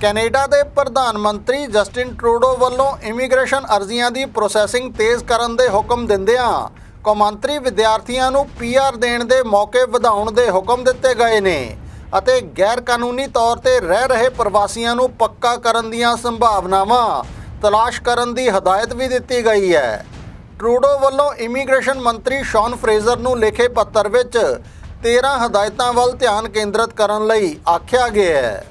Canada ਦੇ ਪ੍ਰਧਾਨ ਮੰਤਰੀ ਜਸਟਿਨ ਟਰੂਡੋ ਵੱਲੋਂ ਇਮੀਗ੍ਰੇਸ਼ਨ ਅਰਜ਼ੀਆਂ ਦੀ ਪ੍ਰੋਸੈਸਿੰਗ ਤੇਜ਼ ਕਰਨ ਦੇ ਹੁਕਮ ਦਿੰਦਿਆਂ ਕੌਮਾਂਤਰੀ ਵਿਦਿਆਰਥੀਆਂ ਨੂੰ ਪੀਆਰ ਦੇਣ ਦੇ ਮੌਕੇ ਵਧਾਉਣ ਦੇ ਹੁਕਮ ਦਿੱਤੇ ਗਏ ਨੇ ਅਤੇ ਗੈਰ ਕਾਨੂੰਨੀ ਤੌਰ ਤੇ ਰਹਿ ਰਹੇ ਪ੍ਰਵਾਸੀਆਂ ਨੂੰ ਪੱਕਾ ਕਰਨ ਦੀਆਂ ਸੰਭਾਵਨਾਵਾਂ ਤਲਾਸ਼ ਕਰਨ ਦੀ ਹਦਾਇਤ ਵੀ ਦਿੱਤੀ ਗਈ ਹੈ। ਟਰੂਡੋ ਵੱਲੋਂ ਇਮੀਗ੍ਰੇਸ਼ਨ ਮੰਤਰੀ ਸ਼ੌਨ ਫਰੇਜ਼ਰ ਨੂੰ ਲਿਖੇ ਪੱਤਰ ਵਿੱਚ 13 ਹਦਾਇਤਾਂ ਵੱਲ ਧਿਆਨ ਕੇਂਦਰਿਤ ਕਰਨ ਲਈ ਆਖਿਆ ਗਿਆ ਹੈ।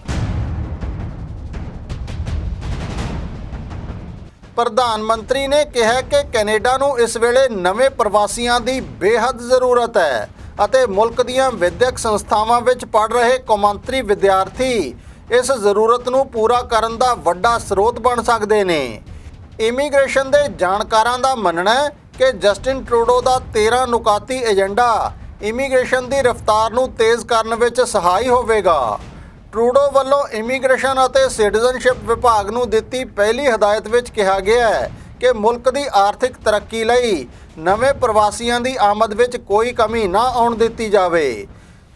ਪ੍ਰਧਾਨ ਮੰਤਰੀ ਨੇ ਕਿਹਾ ਕਿ ਕੈਨੇਡਾ ਨੂੰ ਇਸ ਵੇਲੇ ਨਵੇਂ ਪ੍ਰਵਾਸੀਆਂ ਦੀ ਬੇਹੱਦ ਜ਼ਰੂਰਤ ਹੈ ਅਤੇ ਮੁਲਕ ਦੀਆਂ ਵਿਦਿਅਕ ਸੰਸਥਾਵਾਂ ਵਿੱਚ ਪੜ੍ਹ ਰਹੇ ਕੌਮਾਂਤਰੀ ਵਿਦਿਆਰਥੀ ਇਸ ਜ਼ਰੂਰਤ ਨੂੰ ਪੂਰਾ ਕਰਨ ਦਾ ਵੱਡਾ ਸਰੋਤ ਬਣ ਸਕਦੇ ਨੇ। ਇਮੀਗ੍ਰੇਸ਼ਨ ਦੇ ਜਾਣਕਾਰਾਂ ਦਾ ਮੰਨਣਾ ਹੈ ਕਿ ਜਸਟਿਨ ਟਰੂਡੋ ਦਾ 13 ਨੁਕਾਤੀ ਏਜੰਡਾ ਇਮੀਗ੍ਰੇਸ਼ਨ ਦੀ ਰਫ਼ਤਾਰ ਨੂੰ ਤੇਜ਼ ਕਰਨ ਵਿੱਚ ਸਹਾਈ ਹੋਵੇਗਾ। ਟਰੂਡੋ ਵੱਲੋਂ ਇਮੀਗ੍ਰੇਸ਼ਨ ਅਤੇ ਸਿਟੀਜ਼ਨਸ਼ਿਪ ਵਿਭਾਗ ਨੂੰ ਦਿੱਤੀ ਪਹਿਲੀ ਹਦਾਇਤ ਵਿੱਚ ਕਿਹਾ ਗਿਆ ਹੈ ਕਿ ਮੁਲਕ ਦੀ ਆਰਥਿਕ ਤਰੱਕੀ ਲਈ ਨਵੇਂ ਪ੍ਰਵਾਸੀਆਂ ਦੀ ਆਮਦ ਵਿੱਚ ਕੋਈ ਕਮੀ ਨਾ ਆਉਣ ਦਿੱਤੀ ਜਾਵੇ।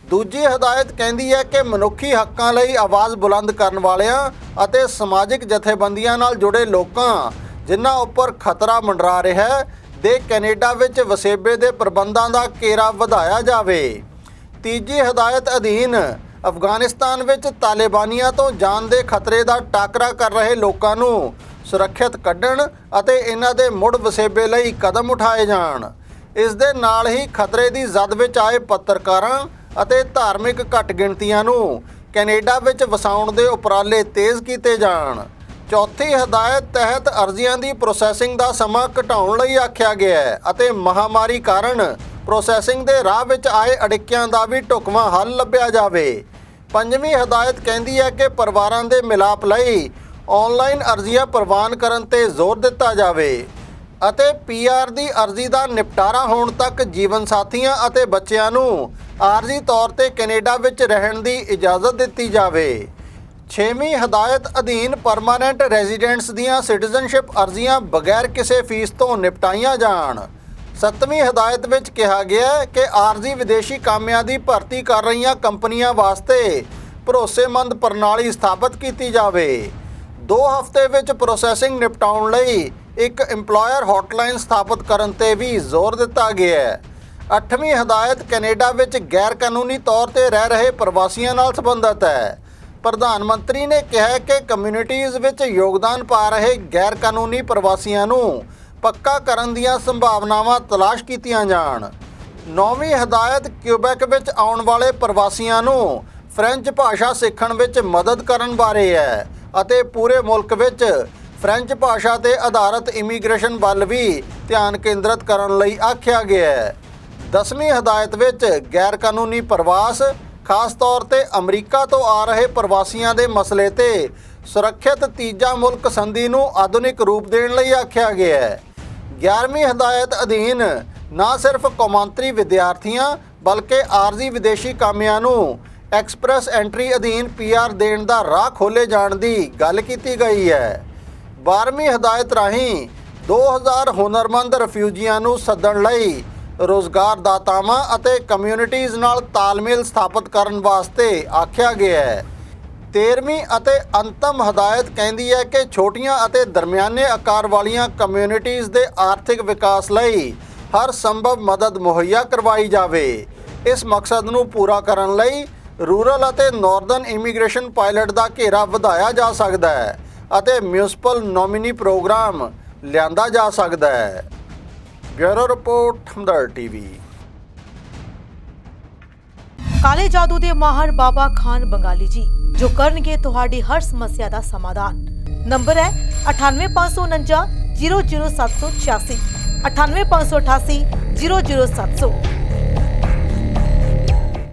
ਦੂਜੀ ਹਦਾਇਤ ਕਹਿੰਦੀ ਹੈ ਕਿ ਮਨੁੱਖੀ ਹੱਕਾਂ ਲਈ ਆਵਾਜ਼ ਬੁਲੰਦ ਕਰਨ ਵਾਲਿਆਂ ਅਤੇ ਸਮਾਜਿਕ ਜਥੇਬੰਦੀਆਂ ਨਾਲ ਜੁੜੇ ਲੋਕਾਂ ਜਿਨ੍ਹਾਂ ਉੱਪਰ ਖਤਰਾ ਮੰਡਰਾ ਰਿਹਾ ਹੈ ਦੇ ਕੈਨੇਡਾ ਵਿੱਚ ਵਸੇਬੇ ਦੇ ਪ੍ਰਬੰਧਾਂ ਦਾ ਘੇਰਾ ਵਧਾਇਆ ਜਾਵੇ। ਤੀਜੀ ਹਦਾਇਤ ਅਧੀਨ ਅਫਗਾਨਿਸਤਾਨ ਵਿੱਚ ਤਾਲਿਬਾਨੀਆਂ ਤੋਂ ਜਾਨ ਦੇ ਖਤਰੇ ਦਾ ਟਾਕਰਾ ਕਰ ਰਹੇ ਲੋਕਾਂ ਨੂੰ ਸੁਰੱਖਿਅਤ ਕੱਢਣ ਅਤੇ ਇਹਨਾਂ ਦੇ ਮੁੜ ਵਸੇਬੇ ਲਈ ਕਦਮ ਉਠਾਏ ਜਾਣ। ਇਸ ਦੇ ਨਾਲ ਹੀ ਖਤਰੇ ਦੀ ਜ਼ਦ ਵਿੱਚ ਆਏ ਪੱਤਰਕਾਰਾਂ ਅਤੇ ਧਾਰਮਿਕ ਘੱਟ ਗਿਣਤੀਆਂ ਨੂੰ ਕੈਨੇਡਾ ਵਿੱਚ ਵਸਾਉਣ ਦੇ ਉਪਰਾਲੇ ਤੇਜ਼ ਕੀਤੇ ਜਾਣ। ਚੌਥੀ ਹਦਾਇਤ ਤਹਿਤ ਅਰਜ਼ੀਆਂ ਦੀ ਪ੍ਰੋਸੈਸਿੰਗ ਦਾ ਸਮਾਂ ਘਟਾਉਣ ਲਈ ਆਖਿਆ ਗਿਆ ਹੈ ਅਤੇ ਮਹਾਮਾਰੀ ਕਾਰਨ ਪ੍ਰੋਸੈਸਿੰਗ ਦੇ ਰਾਹ ਵਿੱਚ ਆਏ ਅੜਿੱਕਿਆਂ ਦਾ ਵੀ ਢੁਕਵਾਂ ਹੱਲ ਲੱਭਿਆ ਜਾਵੇ। ਪੰਜਵੀਂ ਹਦਾਇਤ ਕਹਿੰਦੀ ਹੈ ਕਿ ਪਰਿਵਾਰਾਂ ਦੇ ਮਿਲਾਪ ਲਈ ਆਨਲਾਈਨ ਅਰਜ਼ੀਆਂ ਪ੍ਰਵਾਨ ਕਰਨ ਤੇ ਜ਼ੋਰ ਦਿੱਤਾ ਜਾਵੇ ਅਤੇ ਪੀਆਰ ਦੀ ਅਰਜ਼ੀ ਦਾ ਨਿਪਟਾਰਾ ਹੋਣ ਤੱਕ ਜੀਵਨ ਸਾਥੀਆਂ ਅਤੇ ਬੱਚਿਆਂ ਨੂੰ ਆਰਜ਼ੀ ਤੌਰ ਤੇ ਕੈਨੇਡਾ ਵਿੱਚ ਰਹਿਣ ਦੀ ਇਜਾਜ਼ਤ ਦਿੱਤੀ ਜਾਵੇ। ਛੇਵੀਂ ਹਦਾਇਤ ਅਧੀਨ ਪਰਮਾਨੈਂਟ ਰੈਜ਼ੀਡੈਂਟਸ ਦੀਆਂ ਸਿਟੀਜ਼ਨਸ਼ਿਪ ਅਰਜ਼ੀਆਂ ਬਗੈਰ ਕਿਸੇ ਫੀਸ ਤੋਂ ਨਿਪਟਾਈਆਂ ਜਾਣ। ਸੱਤਵੀਂ ਹਦਾਇਤ ਵਿੱਚ ਕਿਹਾ ਗਿਆ ਹੈ ਕਿ ਆਰਜ਼ੀ ਵਿਦੇਸ਼ੀ ਕਾਮਿਆਂ ਦੀ ਭਰਤੀ ਕਰ ਰਹੀਆਂ ਕੰਪਨੀਆਂ ਵਾਸਤੇ ਭਰੋਸੇਮੰਦ ਪ੍ਰਣਾਲੀ ਸਥਾਪਿਤ ਕੀਤੀ ਜਾਵੇ। 2 ਹਫ਼ਤੇ ਵਿੱਚ ਪ੍ਰੋਸੈਸਿੰਗ ਨਿਪਟਾਉਣ ਲਈ ਇੱਕ ਇੰਪਲੋਇਰ ਹੌਟਲਾਈਨ ਸਥਾਪਿਤ ਕਰਨ ਤੇ ਵੀ ਜ਼ੋਰ ਦਿੱਤਾ ਗਿਆ ਹੈ। 8ਵੀਂ ਹਦਾਇਤ ਕੈਨੇਡਾ ਵਿੱਚ ਗੈਰ ਕਾਨੂੰਨੀ ਤੌਰ ਤੇ ਰਹਿ ਰਹੇ ਪ੍ਰਵਾਸੀਆਂ ਨਾਲ ਸੰਬੰਧਿਤ ਹੈ। ਪ੍ਰਧਾਨ ਮੰਤਰੀ ਨੇ ਕਿਹਾ ਕਿ ਕਮਿਊਨਿਟੀਜ਼ ਵਿੱਚ ਯੋਗਦਾਨ ਪਾ ਰਹੇ ਗੈਰ ਕਾਨੂੰਨੀ ਪ੍ਰਵਾਸੀਆਂ ਨੂੰ ਪੱਕਾ ਕਰਨ ਦੀਆਂ ਸੰਭਾਵਨਾਵਾਂ ਤਲਾਸ਼ ਕੀਤੀਆਂ ਜਾਣ। 9ਵੀਂ ਹਦਾਇਤ ਕਿਊਬੈਕ ਵਿੱਚ ਆਉਣ ਵਾਲੇ ਪ੍ਰਵਾਸੀਆਂ ਨੂੰ ਫ੍ਰੈਂਚ ਭਾਸ਼ਾ ਸਿੱਖਣ ਵਿੱਚ ਮਦਦ ਕਰਨ ਬਾਰੇ ਹੈ ਅਤੇ ਪੂਰੇ ਮੁਲਕ ਵਿੱਚ ਫ੍ਰੈਂਚ ਭਾਸ਼ਾ ਤੇ ਆਧਾਰਿਤ ਇਮੀਗ੍ਰੇਸ਼ਨ ਵੱਲ ਵੀ ਧਿਆਨ ਕੇਂਦਰਿਤ ਕਰਨ ਲਈ ਆਖਿਆ ਗਿਆ ਹੈ। 10ਵੀਂ ਹਦਾਇਤ ਵਿੱਚ ਗੈਰ ਕਾਨੂੰਨੀ ਪ੍ਰਵਾਸ ਖਾਸ ਤੌਰ ਤੇ ਅਮਰੀਕਾ ਤੋਂ ਆ ਰਹੇ ਪ੍ਰਵਾਸੀਆਂ ਦੇ ਮਸਲੇ ਤੇ ਸੁਰੱਖਿਅਤ ਤੀਜਾ ਮੁਲਕ ਸੰਧੀ ਨੂੰ ਆਧੁਨਿਕ ਰੂਪ ਦੇਣ ਲਈ ਆਖਿਆ ਗਿਆ ਹੈ। 11ਵੀਂ ਹਦਾਇਤ ਅਧੀਨ ਨਾ ਸਿਰਫ ਕੌਮਾਂਤਰੀ ਵਿਦਿਆਰਥੀਆਂ ਬਲਕਿ ਆਰਜ਼ੀ ਵਿਦੇਸ਼ੀ ਕਾਮਿਆਂ ਨੂੰ ਐਕਸਪ੍ਰੈਸ ਐਂਟਰੀ ਅਧੀਨ ਪੀਆਰ ਦੇਣ ਦਾ ਰਾਹ ਖੋਲ੍ਹੇ ਜਾਣ ਦੀ ਗੱਲ ਕੀਤੀ ਗਈ ਹੈ। 12ਵੀਂ ਹਦਾਇਤ ਰਾਹੀਂ 2000 ਹੁਨਰਮੰਦ ਰਿਫਿਊਜੀਆਂ ਨੂੰ ਸੱਦਣ ਲਈ ਰੁਜ਼ਗਾਰ ਦਾਤਾਵਾਂ ਅਤੇ ਕਮਿਊਨਿਟੀਜ਼ ਨਾਲ ਤਾਲਮੇਲ ਸਥਾਪਿਤ ਕਰਨ ਵਾਸਤੇ ਆਖਿਆ ਗਿਆ ਹੈ। 13ਵੀਂ ਅਤੇ ਅੰਤਮ ਹਦਾਇਤ ਕਹਿੰਦੀ ਹੈ ਕਿ ਛੋਟੀਆਂ ਅਤੇ ਦਰਮਿਆਨੇ ਆਕਾਰ ਵਾਲੀਆਂ ਕਮਿਊਨਿਟੀਜ਼ ਦੇ ਆਰਥਿਕ ਵਿਕਾਸ ਲਈ ਹਰ ਸੰਭਵ ਮਦਦ ਮੁਹੱਈਆ ਕਰਵਾਈ ਜਾਵੇ। ਇਸ ਮਕਸਦ ਨੂੰ ਪੂਰਾ ਕਰਨ ਲਈ ਰੂਰਲ ਅਤੇ ਨਾਰਦਰਨ ਇਮੀਗ੍ਰੇਸ਼ਨ ਪਾਇਲਟ ਦਾ ਘੇਰਾ ਵਧਾਇਆ ਜਾ ਸਕਦਾ ਹੈ ਅਤੇ ਮਿਊਨਿਸਪਲ ਨੋਮੀਨੀ ਪ੍ਰੋਗਰਾਮ ਲਿਆਂਦਾ ਜਾ ਸਕਦਾ ਹੈ। ਬਿਊਰੋ ਰਿਪੋਰਟ ਹਮਦਰਦ ਟੀਵੀ। ਕਾਲੇ ਜਾਦੂ ਦੇ ਮਾਹਰ ਬਾਬਾ ਖਾਨ ਬੰਗਾਲੀ ਜੀ ਜੋ ਕਰਨਗੇ ਤੁਹਾਡੀ ਹਰ ਸਮੱਸਿਆ ਦਾ ਸਮਾਧਾਨ। ਨੰਬਰ ਹੈ 9854900786 9858800700।